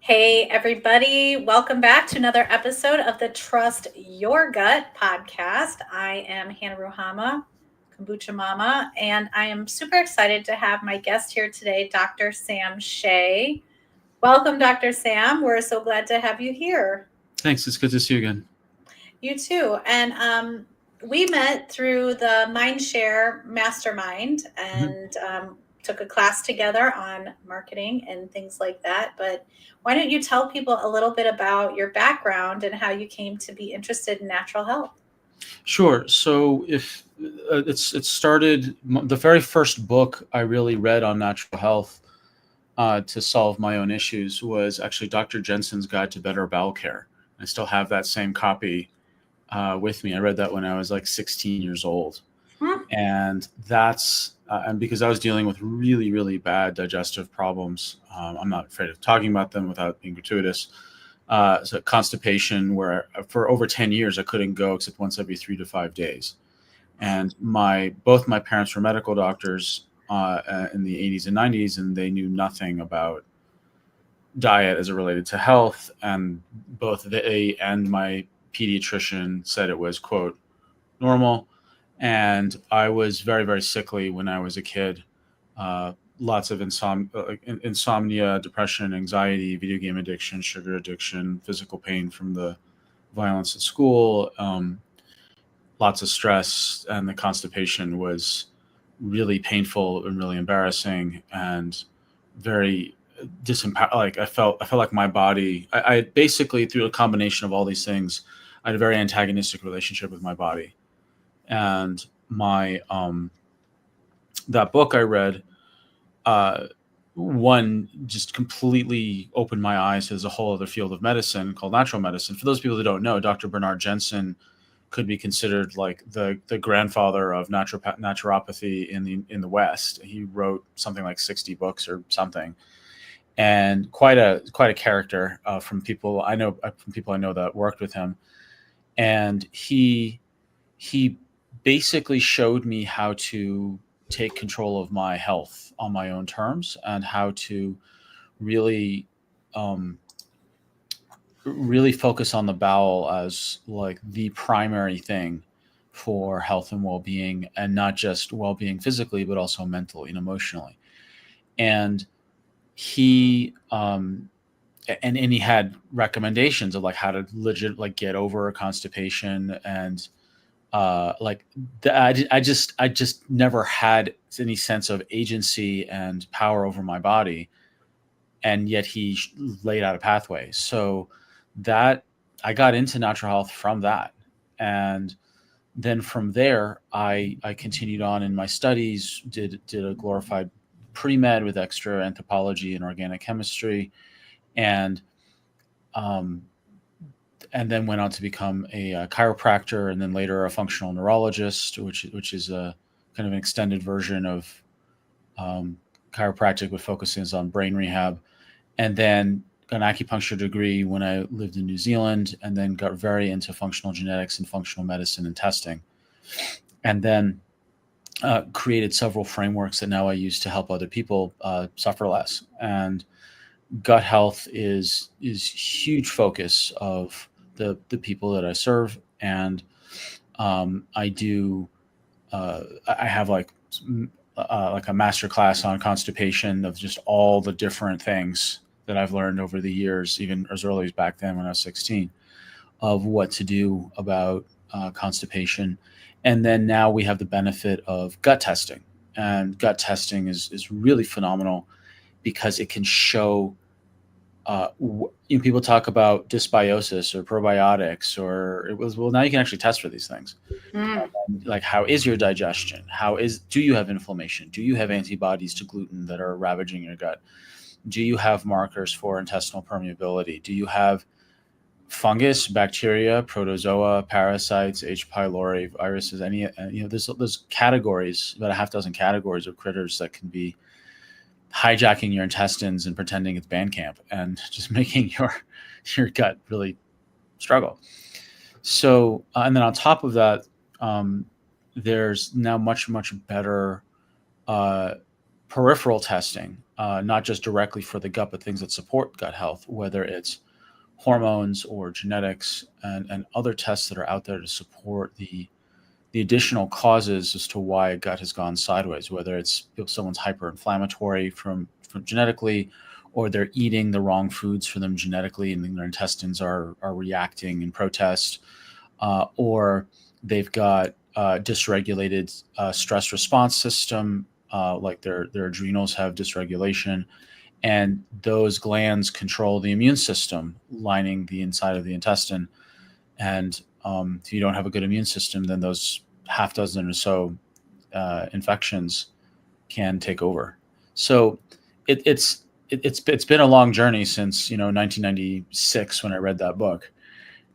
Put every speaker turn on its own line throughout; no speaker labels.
Hey, everybody. Welcome back to another episode of the Trust Your Gut podcast. I am Hannah Ruhama, Kombucha Mama, and I am super excited to have my guest here today, Dr. Sam Shay. Welcome, Dr. Sam. We're so glad to have you here.
Thanks. It's good to see you again.
You too. And we met through the Mindshare Mastermind and took a class together on marketing and things like that. But why don't you tell people a little bit about your background and how you came to be interested in natural health?
Sure. So if it started, the very first book I really read on natural health to solve my own issues was actually Dr. Jensen's Guide to Better Bowel Care. I still have that same copy with me. I read that when I was like 16 years old. And and because I was dealing with really, really bad digestive problems. I'm not afraid of talking about them without being gratuitous. So constipation, where for over 10 years I couldn't go except once every 3 to 5 days. And both my parents were medical doctors in the 80s and 90s, and they knew nothing about diet as it related to health. And both they and my pediatrician said it was, quote, normal. And I was very, very sickly when I was a kid. Lots of insomnia, depression, anxiety, video game addiction, sugar addiction, physical pain from the violence at school, lots of stress, and the constipation was really painful and really embarrassing and very like I felt like my body. I basically, through a combination of all these things, I had a very antagonistic relationship with my body. And my that book I read, one just completely opened my eyes to a whole other field of medicine called natural medicine. For those people that don't know, Dr. Bernard Jensen could be considered like the grandfather of naturopathy in the West. He wrote something like 60 books or something, and quite a character from people I know that worked with him. And he basically showed me how to take control of my health on my own terms, and how to really um, really focus on the bowel as like the primary thing for health and well-being, and not just well-being physically but also mentally and emotionally. And he and he had recommendations of like how to legit like get over constipation. And I just never had any sense of agency and power over my body, and yet he laid out a pathway. So that I got into natural health from that. And then from there, I continued on in my studies, did a glorified pre-med with extra anthropology and organic chemistry, and um, and then went on to become a chiropractor, and then later a functional neurologist, which is a kind of an extended version of um, chiropractic, but focuses on brain rehab. And then got an acupuncture degree when I lived in New Zealand, and then got very into functional genetics and functional medicine and testing, and then created several frameworks that now I use to help other people suffer less. And gut health is huge focus of the people that I serve. And I do I have like a master class on constipation, of just all the different things that I've learned over the years, even as early as back then when I was 16, of what to do about constipation. And then now we have the benefit of gut testing, and gut testing is really phenomenal because it can show. People talk about dysbiosis or probiotics, or it was, well, now you can actually test for these things.
Mm.
Like, how is your digestion? Do you have inflammation? Do you have antibodies to gluten that are ravaging your gut? Do you have markers for intestinal permeability? Do you have fungus, bacteria, protozoa, parasites, H. pylori, viruses? There's categories, about a half dozen categories of critters that can be hijacking your intestines and pretending it's Bandcamp and just making your gut really struggle. So, and then on top of that, there's now much better uh, peripheral testing not just directly for the gut, but things that support gut health, whether it's hormones or genetics and other tests that are out there to support the additional causes as to why a gut has gone sideways, whether it's if someone's hyper-inflammatory from genetically, or they're eating the wrong foods for them genetically, and then their intestines are reacting in protest, or they've got dysregulated stress response system, like their adrenals have dysregulation, and those glands control the immune system lining the inside of the intestine. And if you don't have a good immune system, then those half dozen or so infections can take over. So it's been a long journey since 1996 when I read that book,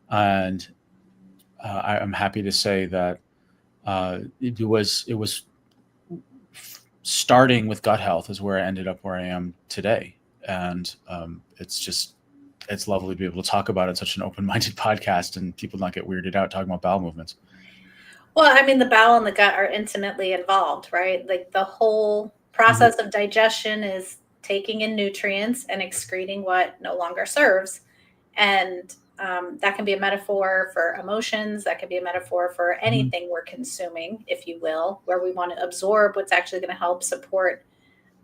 and I'm happy to say that it was starting with gut health is where I ended up where I am today, and it's lovely to be able to talk about it in such an open-minded podcast and people not get weirded out talking about bowel movements.
Well, I mean, the bowel and the gut are intimately involved, right? Like the whole process of digestion is taking in nutrients and excreting what no longer serves. And that can be a metaphor for emotions. That can be a metaphor for anything we're consuming, if you will, where we want to absorb what's actually going to help support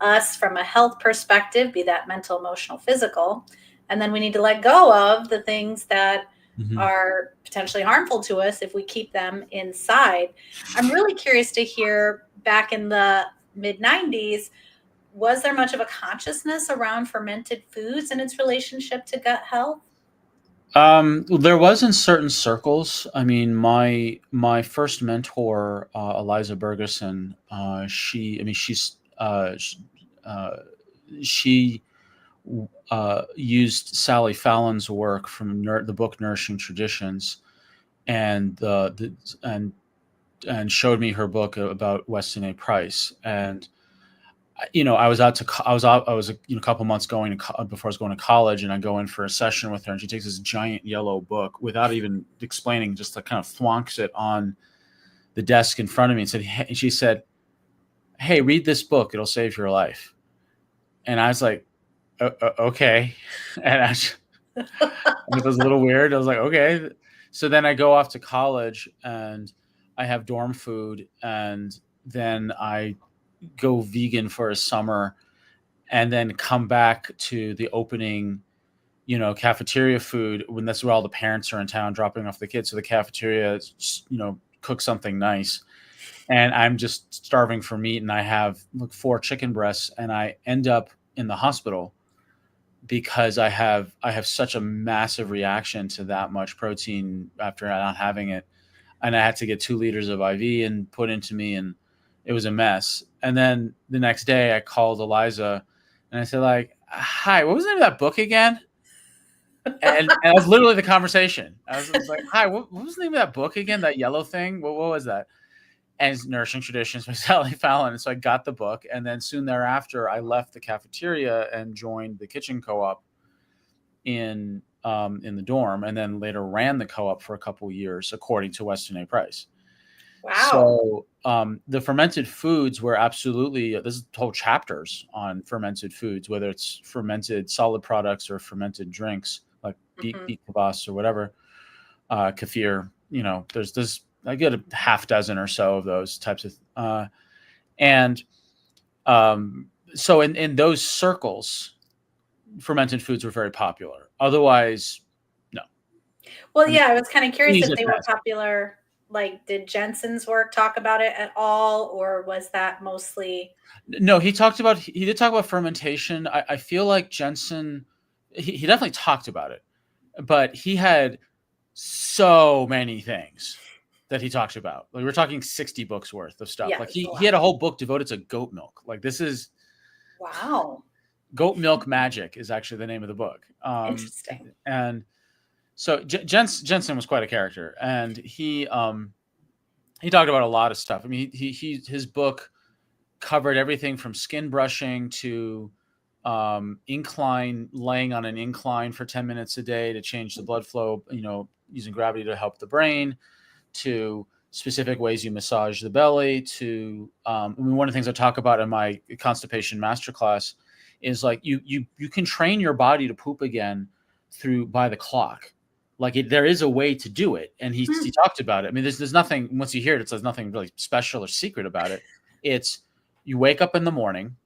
us from a health perspective, be that mental, emotional, physical. And then we need to let go of the things that are potentially harmful to us if we keep them inside. I'm really curious to hear, back in the mid 90s, was there much of a consciousness around fermented foods and its relationship to gut health?
There was in certain circles. I mean, my first mentor, Eliza Bergeson, uh, she used Sally Fallon's work from the book Nourishing Traditions, and and showed me her book about Weston A. Price. And I was I was a couple months before I was going to college, and I go in for a session with her, and she takes this giant yellow book without even explaining, just like kind of thwonks it on the desk in front of me and she said, "Hey, read this book; it'll save your life." And I was like, "Okay," and it was a little weird. I was like, "Okay." So then I go off to college, and I have dorm food, and then I go vegan for a summer, and then come back to the opening, cafeteria food when that's where all the parents are in town dropping off the kids. So the cafeteria, cook something nice. And I'm just starving for meat, and I have like 4 chicken breasts, and I end up in the hospital because I have such a massive reaction to that much protein after not having it. And I had to get 2 liters of IV and put into me, and it was a mess. And then the next day I called Eliza and I said, like, "Hi, what was the name of that book again?" And that was literally the conversation. I was like, "Hi, what was the name of that book again? That yellow thing? What was that?" And it's Nourishing Traditions by Sally Fallon. And so I got the book. And then soon thereafter, I left the cafeteria and joined the kitchen co-op in the dorm, and then later ran the co-op for a couple years, according to Weston A. Price.
Wow.
So the fermented foods were absolutely, there's whole chapters on fermented foods, whether it's fermented solid products or fermented drinks like beet kvass or whatever, kefir. There's I get a half dozen or so of those types of, and so in those circles, fermented foods were very popular. Otherwise, no.
Well,
I mean,
yeah, I was kind of curious
cheese
if
at
they were
best.
popular. Like, did Jensen's work talk about it at all, or was that mostly?
No, he did talk about fermentation. I feel like Jensen, he definitely talked about it, but he had so many things that he talked about. Like we're talking 60 books worth of stuff.
Yeah,
Like
it's a
he
lot.
had a whole book devoted to goat milk. Like this is
Wow.
Goat Milk Magic is actually the name of the book.
Interesting.
And so Jensen was quite a character, and he talked about a lot of stuff. I mean, his book covered everything from skin brushing to laying on an incline for 10 minutes a day to change the blood flow, using gravity to help the brain, to specific ways you massage the belly, to one of the things I talk about in my constipation masterclass is like you can train your body to poop again by the clock. Like there is a way to do it, and he talked about it. I mean, there's nothing, once you hear it, there's nothing really special or secret about it. It's, you wake up in the morning.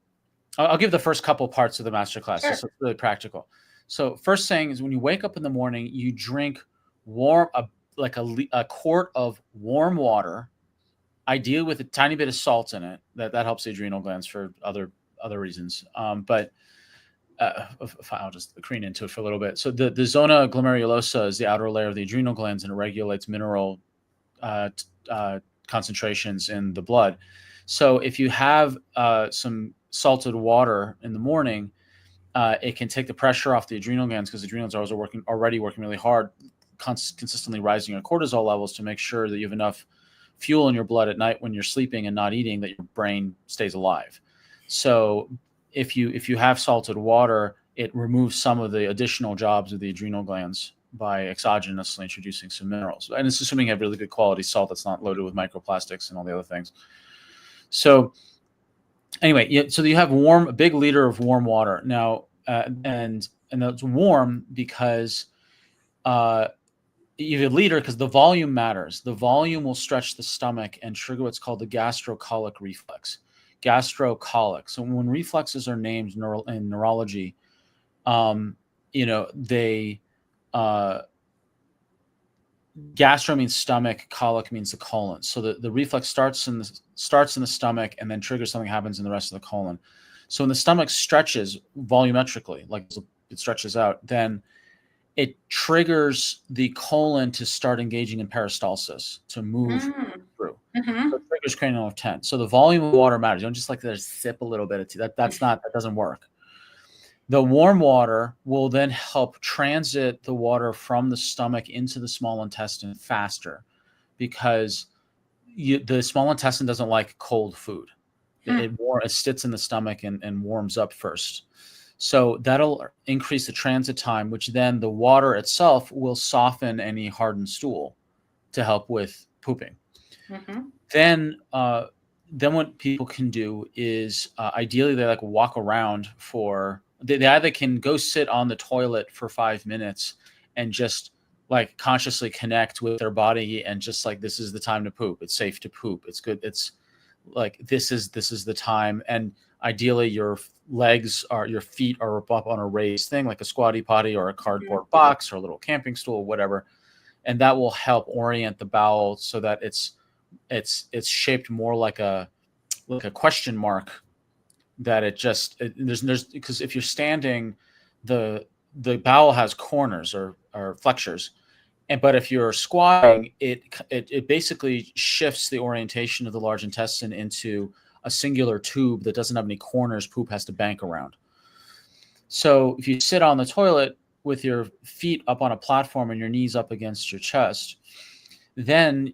I'll give the first couple parts of the masterclass,
Sure.
so it's really practical. So first thing is, when you wake up in the morning, you drink warm, a quart of warm water, ideally with a tiny bit of salt in it. That helps the adrenal glands for other reasons. But I'll just careen into it for a little bit. So the zona glomerulosa is the outer layer of the adrenal glands, and it regulates mineral concentrations in the blood. So if you have some salted water in the morning, it can take the pressure off the adrenal glands, because the adrenal glands are already working really hard, consistently rising your cortisol levels to make sure that you have enough fuel in your blood at night when you're sleeping and not eating, that your brain stays alive. So if you have salted water, it removes some of the additional jobs of the adrenal glands by exogenously introducing some minerals. And it's assuming you have really good quality salt that's not loaded with microplastics and all the other things. So anyway, so you have a big liter of warm water now, and that's warm because you have a liter because the volume matters. The volume will stretch the stomach and trigger what's called the gastrocolic reflex. Gastrocolic. So when reflexes are named in neurology, they gastro means stomach, colic means the colon. So the reflex starts in the stomach and then triggers something happens in the rest of the colon. So when the stomach stretches volumetrically, like it stretches out, then it triggers the colon to start engaging in peristalsis, to move through. So it triggers cranial nerve 10. So the volume of water matters. You don't just like to sip a little bit of tea. That doesn't work. The warm water will then help transit the water from the stomach into the small intestine faster, because the small intestine doesn't like cold food. It sits in the stomach and warms up first. So that'll increase the transit time, which then the water itself will soften any hardened stool to help with pooping. Then what people can do is ideally they like walk around they either can go sit on the toilet for 5 minutes and just like consciously connect with their body and just like, this is the time to poop. It's safe to poop. It's good. It's like, this is the time. And ideally your feet are up on a raised thing, like a squatty potty or a cardboard box or a little camping stool, whatever. And that will help orient the bowel so that it's shaped more like a question mark, that there's because if you're standing, the bowel has corners or flexures, but if you're squatting, it basically shifts the orientation of the large intestine into a singular tube that doesn't have any corners poop has to bank around. So if you sit on the toilet with your feet up on a platform and your knees up against your chest, then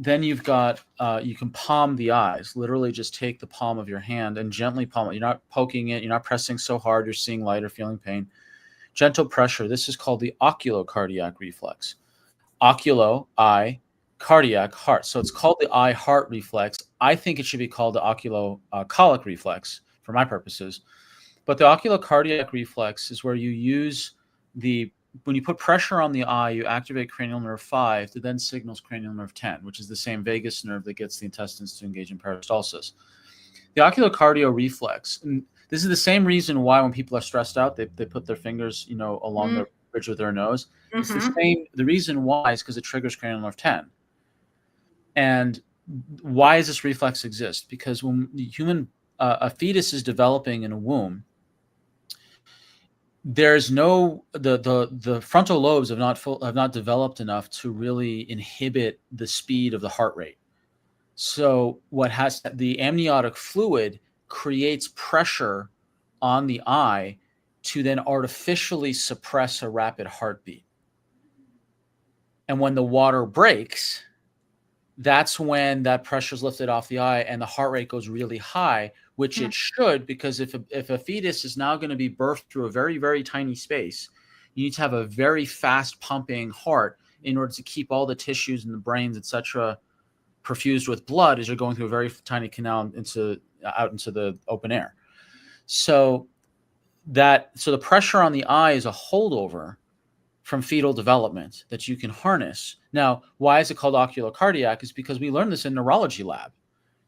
you've got you can palm the eyes. Literally just take the palm of your hand and gently palm it. You're not poking it. You're not pressing so hard you're seeing light or feeling pain. Gentle pressure. This is called the oculocardiac reflex. Oculo, eye, cardiac, heart. So it's called the eye-heart reflex. I think it should be called the oculocolic reflex for my purposes. But the oculocardiac reflex is where you use when you put pressure on the eye, you activate cranial nerve 5 that then signals cranial nerve 10, which is the same vagus nerve that gets the intestines to engage in peristalsis. The oculocardio reflex, and this is the same reason why when people are stressed out, they put their fingers, along the bridge of their nose. It's the same. The reason why is because it triggers cranial nerve 10. And why does this reflex exist? Because when a fetus is developing in a womb, there's the frontal lobes have not developed enough to really inhibit the speed of the heart rate. So the amniotic fluid creates pressure on the eye to then artificially suppress a rapid heartbeat. And when the water breaks, that's when that pressure is lifted off the eye and the heart rate goes really high, which it should, because if a fetus is now going to be birthed through a very, very tiny space, you need to have a very fast pumping heart in order to keep all the tissues and the brains, etc., perfused with blood as you're going through a very tiny canal out into the open air. So the pressure on the eye is a holdover from fetal development that you can harness. Now, why is it called ocular cardiac? Is because we learned this in neurology lab.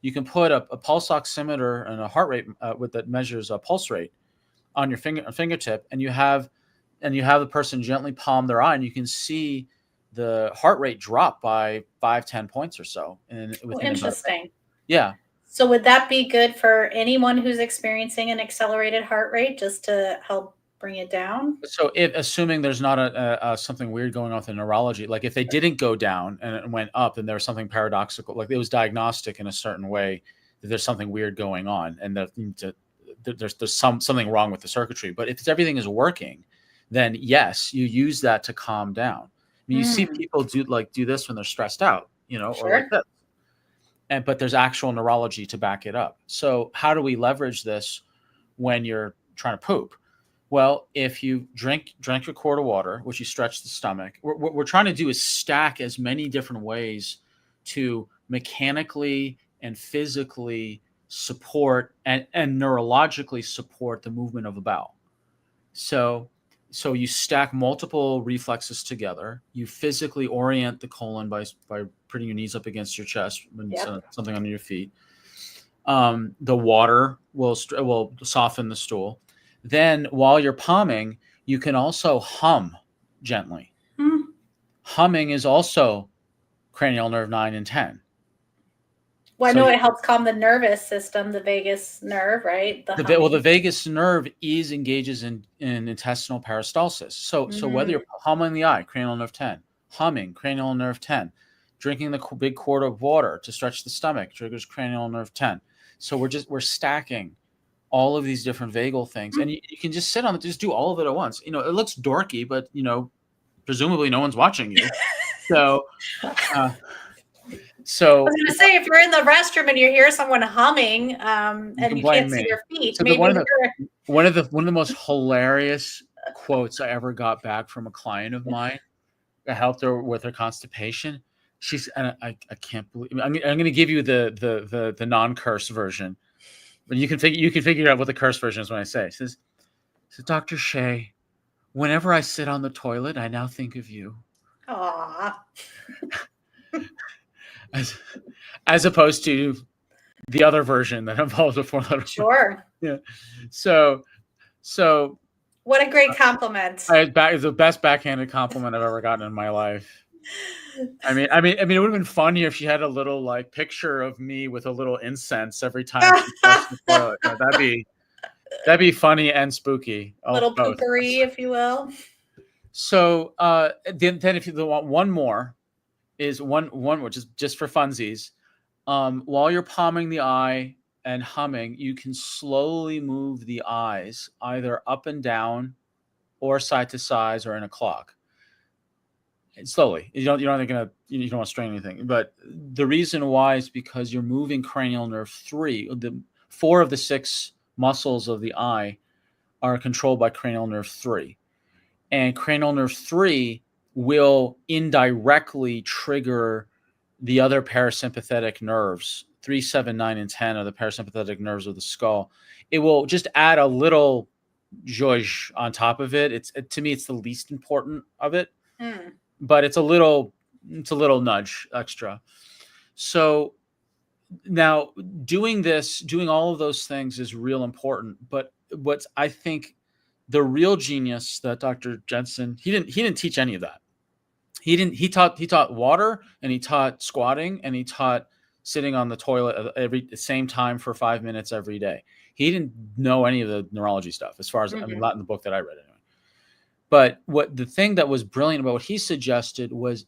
You can put a pulse oximeter and a heart rate that measures a pulse rate on your fingertip, and you have the person gently palm their eye, and you can see the heart rate drop by 5-10 points or so
Oh,
within about.
interesting.
Yeah.
So would that be good for anyone who's experiencing an accelerated heart rate, just to help bring it down?
So assuming there's not a something weird going on with the neurology, like if they didn't go down and it went up and there was something paradoxical, like it was diagnostic in a certain way that there's something weird going on and that there's something wrong with the circuitry. But if everything is working, then yes, you use that to calm down. I mean, you see people do this when they're stressed out, or like this. But there's actual neurology to back it up. So how do we leverage this when you're trying to poop? Well, if you drink your quart of water, which you stretch the stomach, what we're trying to do is stack as many different ways to mechanically and physically support and neurologically support the movement of a bowel. So you stack multiple reflexes together. You physically orient the colon by putting your knees up against your chest when something under your feet. The water will soften the stool. Then while you're palming, you can also hum gently. Humming is also cranial nerve 9 and 10.
Well, I know it helps calm the nervous system, the vagus nerve, right?
The vagus nerve engages in intestinal peristalsis. So whether you're humming the eye, cranial nerve 10, humming, cranial nerve 10, drinking the big quart of water to stretch the stomach, triggers cranial nerve 10. So we're stacking all of these different vagal things, and you can just sit on it, just do all of it at once. It looks dorky, but presumably no one's watching you. So I was
going to say, if you're in the restroom and you hear someone humming, and you can't see their feet,
so
maybe
one of the most hilarious quotes I ever got back from a client of mine that helped her with her constipation. And I can't believe I'm going to give you the non-curse version, but you can figure out what the curse version is when I say. It says, Dr. Shay, whenever I sit on the toilet, I now think of you.
Aww.
As opposed to the other version that involves a 4-letter.
Sure.
Yeah. So.
What a great compliment!
It's the best backhanded compliment I've ever gotten in my life. I mean, it would have been funnier if she had a little picture of me with a little incense every time she touched the toilet. That'd be funny and spooky.
A little poopery, if you will.
So then if you want one more, is one which is just for funsies. While you're palming the eye and humming, you can slowly move the eyes either up and down or side to side or in a clock. And slowly. You don't want to strain anything. But the reason why is because you're moving cranial nerve 3. The 4 of the 6 muscles of the eye are controlled by cranial nerve 3. And cranial nerve 3 will indirectly trigger the other parasympathetic nerves. 3, 7, 9, and 10 are the parasympathetic nerves of the skull. It will just add a little zhuzh on top of it. To me, it's the least important of it, but it's a little nudge extra. So now doing all of those things is real important. But what's, I think, the real genius that Dr. Jensen, he didn't teach any of that. He taught water, and he taught squatting, and he taught sitting on the toilet the same time for 5 minutes every day. He didn't know any of the neurology stuff, as far as not in the book that I read anyway. But the thing that was brilliant about what he suggested was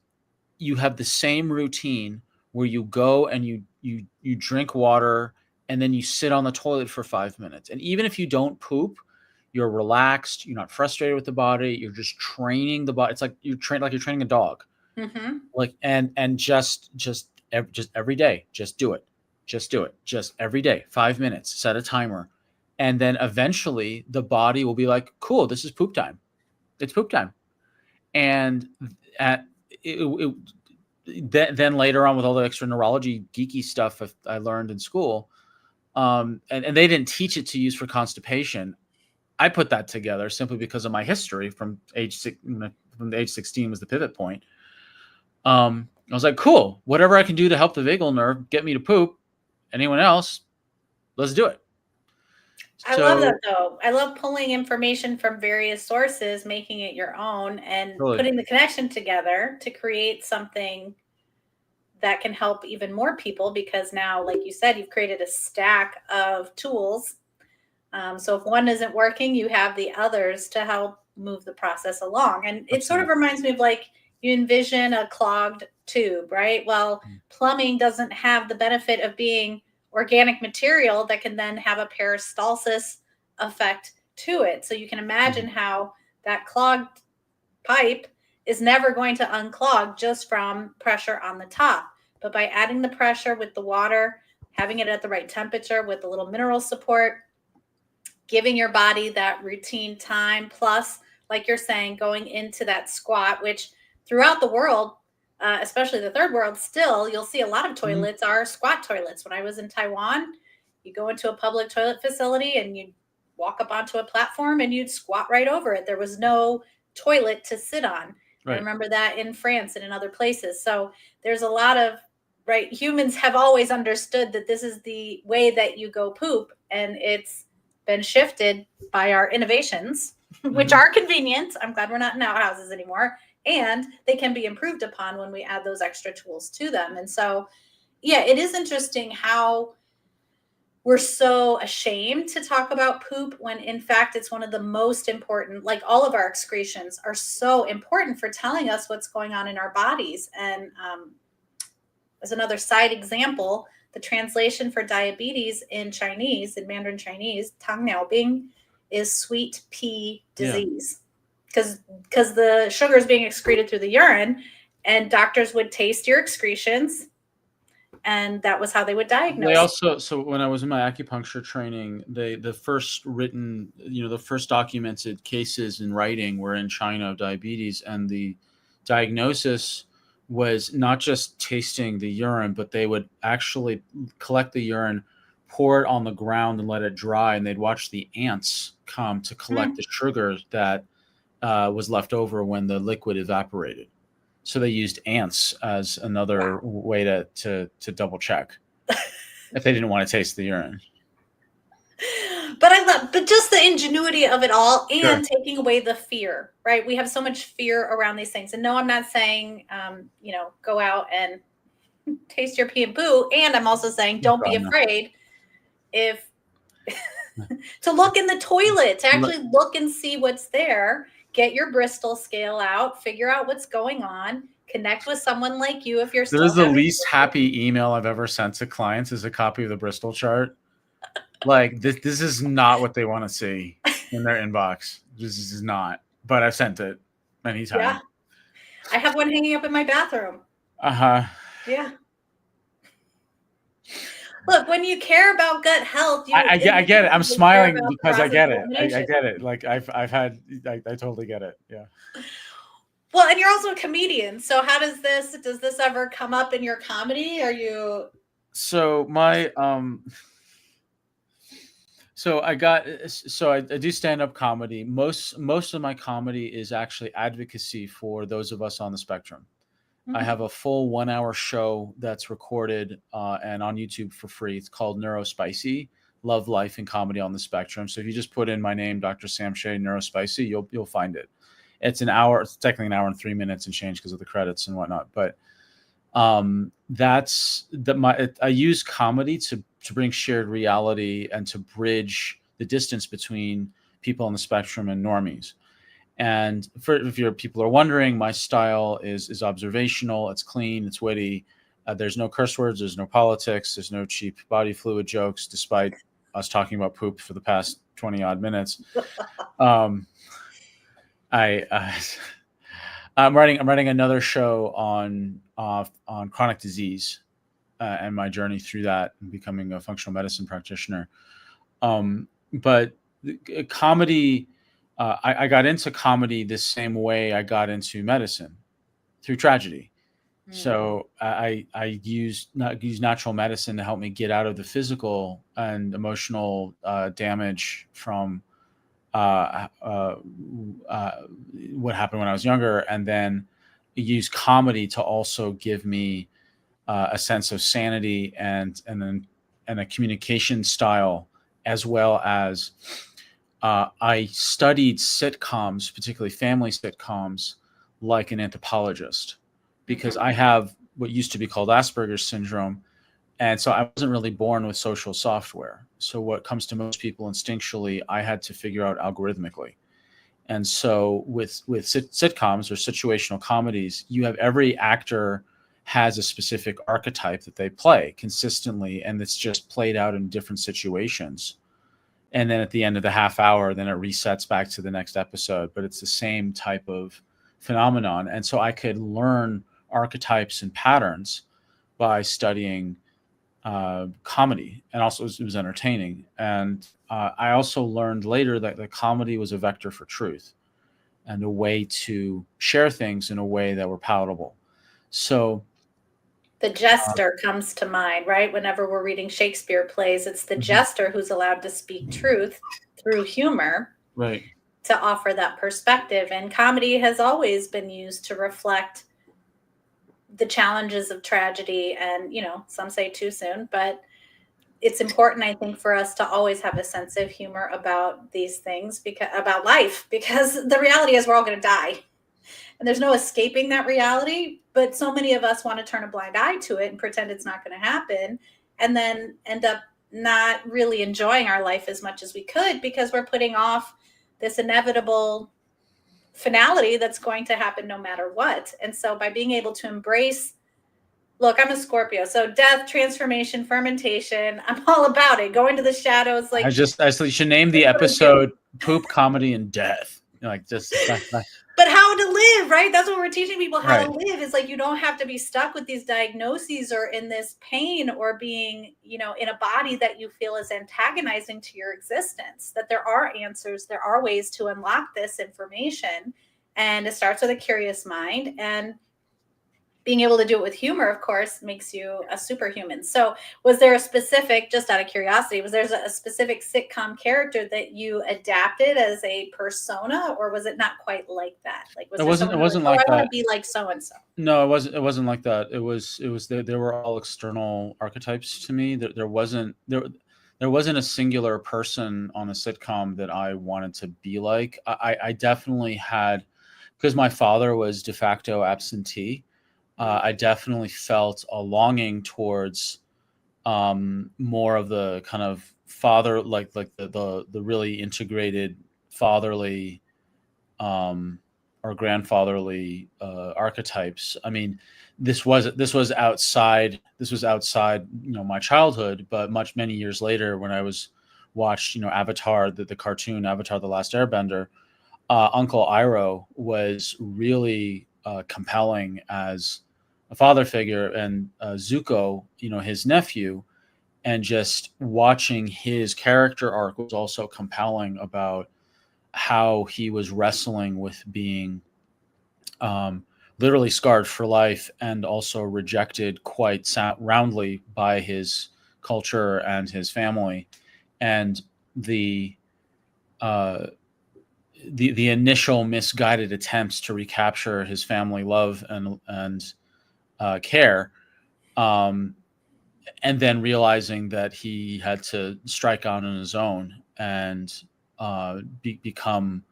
you have the same routine where you go and you drink water, and then you sit on the toilet for 5 minutes. And even if you don't poop, you're relaxed. You're not frustrated with the body. You're just training the body. It's like you're training a dog. And just every day, just do it. Just every day, 5 minutes. Set a timer, and then eventually the body will be like, "Cool, this is poop time. It's poop time." And then later on, with all the extra neurology geeky stuff I learned in school, And they didn't teach it to use for constipation. I put that together simply because of my history from from the age 16 was the pivot point. I was like, cool, whatever I can do to help the vagal nerve get me to poop. Anyone else, let's do it.
I love that
So
though. I love pulling information from various sources, making it your own, and
totally.
putting the connection together to create something that can help even more people, because now, like you said, you've created a stack of tools. So if one isn't working, you have the others to help move the process along. And it sort of
Absolutely.
reminds me of, like, you envision a clogged tube, right? Well, plumbing doesn't have the benefit of being organic material that can then have a peristalsis effect to it. So you can imagine how that clogged pipe is never going to unclog just from pressure on the top. But by adding the pressure with the water, having it at the right temperature with a little mineral support, giving your body that routine time, plus, like you're saying, going into that squat, which throughout the world, especially the third world, still you'll see a lot of toilets are squat toilets. When I was in Taiwan, you go into a public toilet facility and you walk up onto a platform and you'd squat right over it. There was no toilet to sit on. I
Right.
remember that in France and in other places. So there's a lot of, right, humans have always understood that this is the way that you go poop, and it's been shifted by our innovations, which are convenient. I'm glad we're not in outhouses anymore. And they can be improved upon when we add those extra tools to them. And so, yeah, it is interesting how we're so ashamed to talk about poop when in fact it's one of the most important. Like, all of our excretions are so important for telling us what's going on in our bodies. And as another side example, the translation for diabetes in Chinese, in Mandarin Chinese, Tang Niao Bing, is sweet pea disease. Because the sugar is being excreted through the urine, and doctors would taste your excretions, and that was how they would diagnose.
They also, so when I was in my acupuncture training, the first written, the first documented cases in writing were in China of diabetes, and the diagnosis was not just tasting the urine, but they would actually collect the urine, pour it on the ground, and let it dry, and they'd watch the ants come to collect the sugar that was left over when the liquid evaporated. So they used ants as another way to double check if they didn't want to taste the urine.
But I love, but just the ingenuity of it all, and
Sure.
taking away the fear, right? We have so much fear around these things. And no, I'm not saying, go out and taste your pee and poo. And I'm also saying, don't be afraid if to look in the toilet, to actually look and see what's there. Get your Bristol scale out, figure out what's going on, connect with someone like you if you're still.
This is the least happy email I've ever sent to clients, is a copy of the Bristol chart. Like, this is not what they want to see in their inbox. This is not. But I've sent it many times.
Yeah. I have one hanging up in my bathroom. Yeah. Look, when you care about gut health,
I get it. I'm smiling because I get it. I get it. Like, I totally get it. Yeah.
Well, and you're also a comedian. So how does this ever come up in your comedy? Are you?
So my so I do stand-up comedy. Most of my comedy is actually advocacy for those of us on the spectrum. I have a full 1-hour show that's recorded and on YouTube for free. It's called Neurospicy: Love, Life, and Comedy on the Spectrum. So if you just put in my name, Dr. Sam Shay, Neurospicy, you'll find it. It's an hour. It's technically an hour and 3 minutes and change because of the credits and whatnot. But I use comedy to bring shared reality and to bridge the distance between people on the spectrum and normies. And if your people are wondering, my style is observational. It's clean. It's witty. There's no curse words. There's no politics. There's no cheap body fluid jokes, despite us talking about poop for the past 20 odd minutes. I'm writing another show on chronic disease and my journey through that and becoming a functional medicine practitioner. But comedy. I got into comedy the same way I got into medicine, through tragedy. So I use natural medicine to help me get out of the physical and emotional damage from uh, uh, uh, what happened when I was younger, and then use comedy to also give me a sense of sanity and a communication style, as well as I studied sitcoms, particularly family sitcoms, like an anthropologist, because I have what used to be called Asperger's syndrome. And so I wasn't really born with social software. So what comes to most people instinctually, I had to figure out algorithmically. And so with sitcoms or situational comedies, you have every actor has a specific archetype that they play consistently, and it's just played out in different situations. And then at the end of the half hour, then it resets back to the next episode. But it's the same type of phenomenon. And so I could learn archetypes and patterns by studying comedy, and also it was entertaining. And I also learned later that the comedy was a vector for truth and a way to share things in a way that were palatable. So
The jester comes to mind, right? Whenever we're reading Shakespeare plays, it's the jester who's allowed to speak truth through humor,
right,
to offer that perspective. And comedy has always been used to reflect the challenges of tragedy, and some say too soon, but it's important, I think, for us to always have a sense of humor about these things, because about life, because the reality is we're all going to die, and there's no escaping that reality. But so many of us want to turn a blind eye to it and pretend it's not going to happen, and then end up not really enjoying our life as much as we could, because we're putting off this inevitable finality that's going to happen no matter what. And so by being able to embrace, look, I'm a Scorpio, so death, transformation, fermentation, I'm all about it. Go into the shadows, like,
I should name the episode "Poop, Comedy, and Death." Like just
but how to live, right? That's what we're teaching people, how to
right.
live. Is like, you don't have to be stuck with these diagnoses or in this pain, or being, in a body that you feel is antagonizing to your existence. That there are answers, there are ways to unlock this information. And it starts with a curious mind, and being able to do it with humor, of course, makes you a superhuman. So was there a specific, just out of curiosity, was there a specific sitcom character that you adapted as a persona, or was it not quite like that? Like, was there someone
It
who was
wasn't
like, oh,
like
I want to
that.
be like so and so?
No, it wasn't like that. It was they were all external archetypes to me. There wasn't a singular person on a sitcom that I wanted to be like. I definitely had, because my father was de facto absentee. I definitely felt a longing towards more of the kind of father, like the really integrated fatherly um, or grandfatherly archetypes. I mean, this was outside my childhood, but many years later when I was watched Avatar, the cartoon Avatar: The Last Airbender, Uncle Iroh was really compelling as a father figure, and Zuko, his nephew, and just watching his character arc was also compelling about how he was wrestling with being um, literally scarred for life and also rejected quite roundly by his culture and his family, and the uh, the initial misguided attempts to recapture his family love and care, um, and then realizing that he had to strike out on his own and become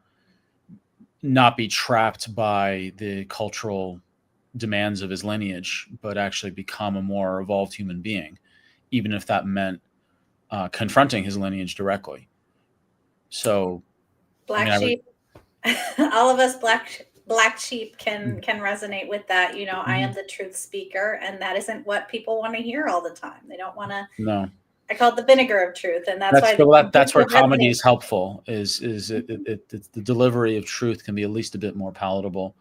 not be trapped by the cultural demands of his lineage, but actually become a more evolved human being, even if that meant confronting his lineage directly. So, I
Black
mean, I would.
sheep. All of us black sheep can resonate with that. I am
Mhm.
the truth speaker, and that isn't what people want to hear all the time. They don't want to.
No,
I call it the vinegar of truth, and that's why the
that's where
kombucha
comedy
resonates.
is helpful. Is it's the delivery of truth can be at least a bit more palatable.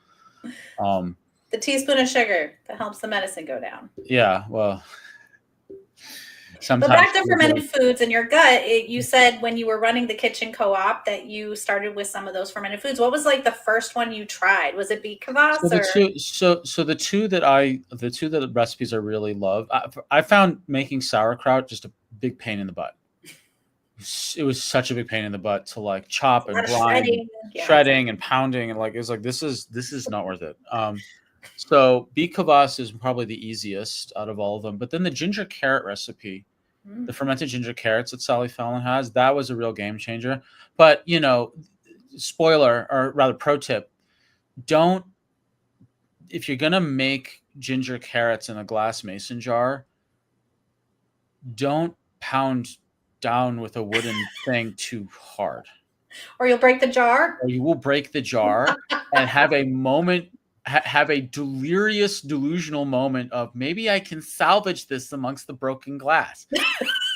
Um,
The teaspoon of sugar that helps the medicine go down.
yeah, well,
But
sometimes
back to fermented foods in your gut, you said when you were running the kitchen co-op that you started with some of those fermented foods. What was like the first one you tried? Was it beet
So
kvass
the
or?
two, so the two that recipes I really love, I found making sauerkraut just a big pain in the butt. It was such a big pain in the butt to like chop
A lot
and
of
brine,
shredding. Yeah.
shredding and pounding, and like it was like this is not worth it. So beet kvass is probably the easiest out of all of them, but then the ginger carrot recipe, the
Mm.
fermented ginger carrots that Sally Fallon has, that was a real game changer. But you know, spoiler or rather pro tip, don't if you're gonna make ginger carrots in a glass mason jar, don't pound down with a wooden thing too hard,
Or you'll break the jar.
or you will break the jar and have a moment, have a delirious, delusional moment of maybe I can salvage this amongst the broken glass.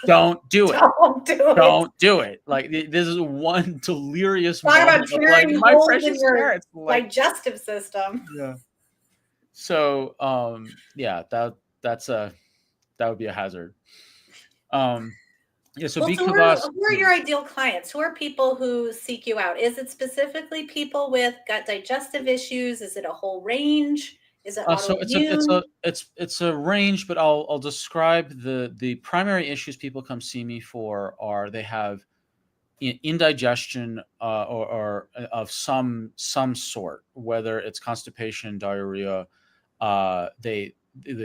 Don't do it.
Don't do it.
Don't do it. Like this is one delirious
Talk about
moment of like
tearing
my
holes in
precious
your
carrots. Like
digestive system.
yeah. So yeah, that would be a hazard. Um yeah, so
Well,
beet
so
kvass.
who are your ideal clients? Who are people who seek you out? Is it specifically people with gut digestive issues? Is it a whole range? Is it
So it's
autoimmune?
it's a range, but I'll describe the primary issues people come see me for are they have indigestion or of some sort, whether it's constipation, diarrhea, they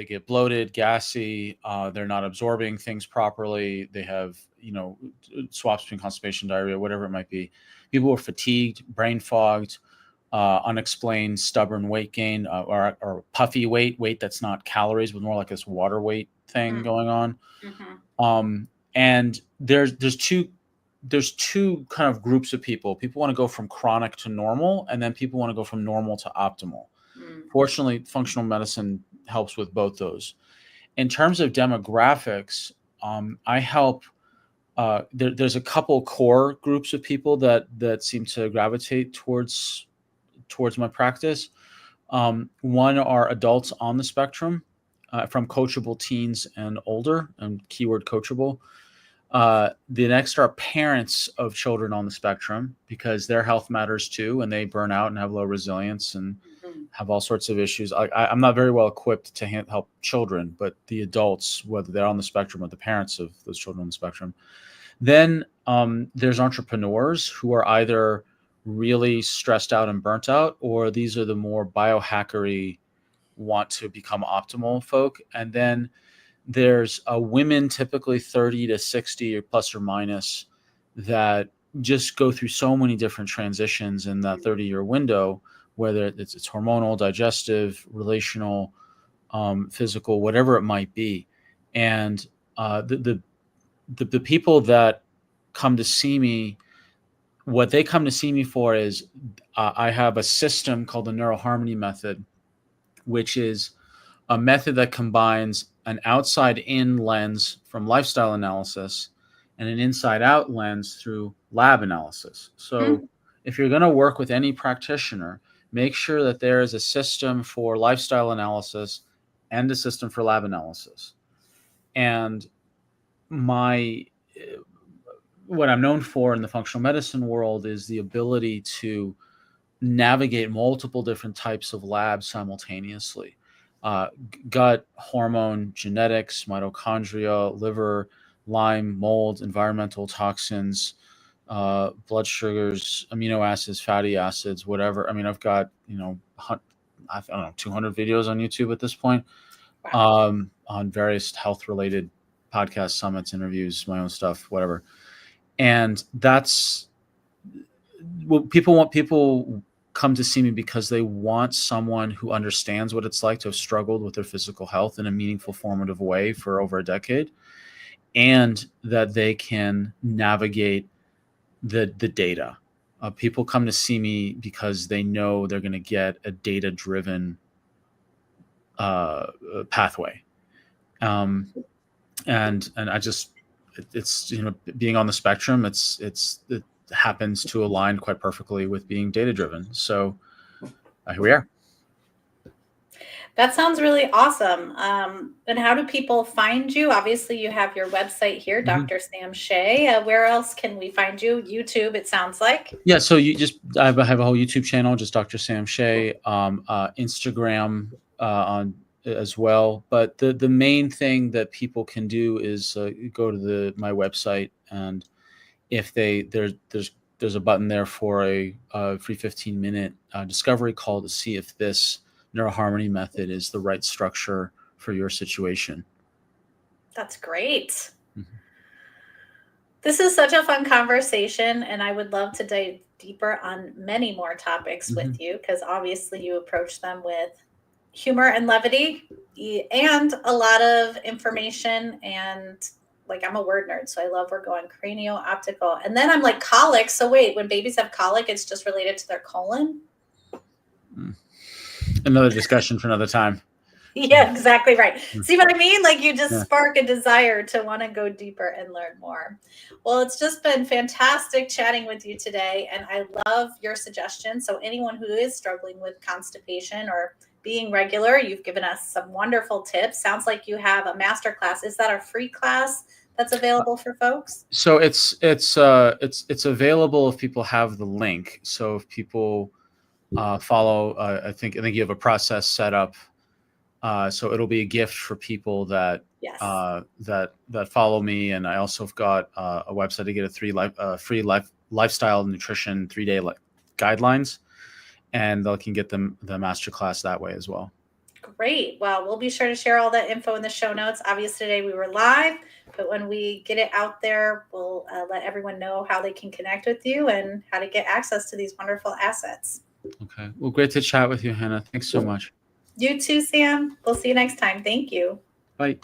get bloated, gassy, they're not absorbing things properly, they have swaps between constipation, diarrhea, whatever it might be. People who are fatigued, brain fogged, unexplained stubborn weight gain, or puffy weight that's not calories but more like this water weight thing going on. And there's two kind of groups of people want to go from chronic to normal, and then people want to go from normal to optimal. Fortunately, functional medicine helps with both those. In terms of demographics, I help there's a couple core groups of people that seem to gravitate towards my practice. One are adults on the spectrum, from coachable teens and older, and keyword coachable. The next are parents of children on the spectrum, because their health matters too, and they burn out and have low resilience and have all sorts of issues. I'm not very well equipped to help children, but the adults, whether they're on the spectrum or the parents of those children on the spectrum. Then there's entrepreneurs who are either really stressed out and burnt out, or these are the more biohackery, want to become optimal folk. And then there's women, typically 30 to 60 or plus or minus, that just go through so many different transitions in that 30-year window, whether it's hormonal, digestive, relational, physical, whatever it might be. And the people that come to see me, what they come to see me for is I have a system called the neuroharmony method, which is a method that combines an outside-in lens from lifestyle analysis and an inside-out lens through lab analysis. So if you're going to work with any practitioner, make sure that there is a system for lifestyle analysis and a system for lab analysis. And what I'm known for in the functional medicine world is the ability to navigate multiple different types of labs simultaneously. Gut, hormone, genetics, mitochondria, liver, Lyme, mold, environmental toxins, blood sugars, amino acids, fatty acids, whatever. I mean, I've got, I don't know, 200 videos on YouTube at this point, on various health related podcasts, summits, interviews, my own stuff, whatever. And that's what people come to see me because they want someone who understands what it's like to have struggled with their physical health in a meaningful, formative way for over a decade, and that they can navigate the data. People come to see me because they know they're going to get a data-driven pathway, and I just it's being on the spectrum, it happens to align quite perfectly with being data-driven. So here we are.
That sounds really awesome. And how do people find you? Obviously, you have your website here,
Mhm.
Dr. Sam Shay. Where else can we find you? YouTube, it sounds like.
Yeah, so I have a whole YouTube channel, just Dr. Sam Shay, Instagram on as well. But the main thing that people can do is go to my website, and if there's a button there for a free 15-minute discovery call to see if this neuroharmony method is the right structure for your situation.
That's great.
Mhm.
This is such a fun conversation, and I would love to dive deeper on many more topics with
Mhm.
you because obviously you approach them with humor and levity and a lot of information. And like, I'm a word nerd, so I love we're going cranial optical. And then I'm like, colic. So, wait, when babies have colic, it's just related to their colon?
Mm. Another discussion for another time.
Yeah, exactly right. See what I mean? Like, you just
Yeah.
spark a desire to want to go deeper and learn more. Well, it's just been fantastic chatting with you today, and I love your suggestions. So anyone who is struggling with constipation or being regular, you've given us some wonderful tips. Sounds like you have a master class. Is that a free class that's available for folks?
So it's available if people have the link. So if people follow, I think you have a process set up. So it'll be a gift for people that
Yes.
that follow me, and I also have got a website to get free lifestyle nutrition 3-day guidelines, and they can get them the masterclass that way as well.
Great. Well, we'll be sure to share all that info in the show notes. Obviously, today we were live, but when we get it out there, we'll let everyone know how they can connect with you and how to get access to these wonderful assets.
Okay. Well, great to chat with you, Hannah. Thanks so much.
You too, Sam. We'll see you next time. Thank you.
Bye.